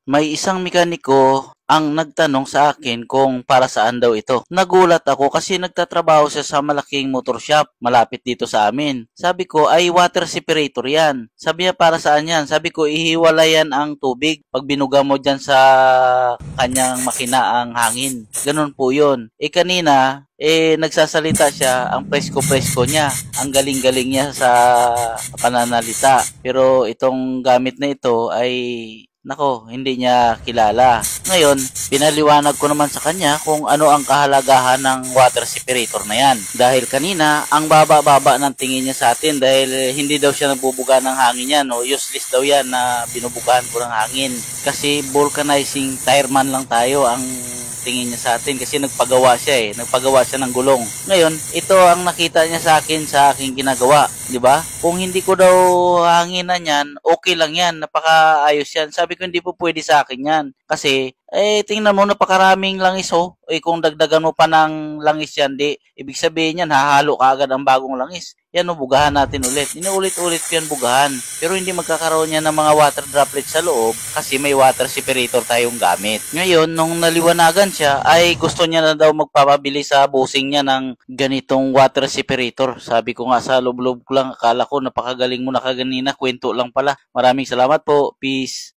May isang mekaniko ang nagtanong sa akin kung para saan daw ito. Nagulat ako kasi nagtatrabaho siya sa malaking motor shop malapit dito sa amin. Sabi ko ay water separator yan. Sabi niya para saan yan? Sabi ko ihiwalayan ang tubig pag binuga mo dyan sa kanyang makina ang hangin. Ganun po yun. Kanina nagsasalita siya, ang presko-presko niya, ang galing-galing niya sa pananalita. Pero itong gamit na ito ay nako, hindi niya kilala. Ngayon, pinaliwanag ko naman sa kanya kung ano ang kahalagahan ng water separator na yan. Dahil kanina, ang baba-baba ng tingin niya sa atin dahil hindi daw siya nagbubuga ng hangin yan. No? Useless daw yan na binubugahan ko ng hangin. Kasi vulcanizing tireman lang tayo ang tingin niya sa atin kasi nagpagawa siya nagpagawa siya ng gulong. Ngayon, ito ang nakita niya sa akin sa aking ginagawa, di ba? Kung hindi ko daw hanginan yan, okay lang yan, napakaayos yan. Sabi ko hindi po pwede sa akin yan kasi tingnan mo napakaraming langis kung dagdagan mo pa ng langis yan, di ibig sabihin yan hahalo ka agad ang bagong langis. Yan bugahan natin ulit. Inuulit-ulit ko yan bugahan. Pero hindi magkakaroon yan ng mga water droplets sa loob kasi may water separator tayong gamit. Ngayon, nung naliwanagan siya, ay gusto niya na daw magpapabili sa busing niya ng ganitong water separator. Sabi ko nga sa loob-loob ko lang, akala ko napakagaling mo na kaganina, kwento lang pala. Maraming salamat po. Peace.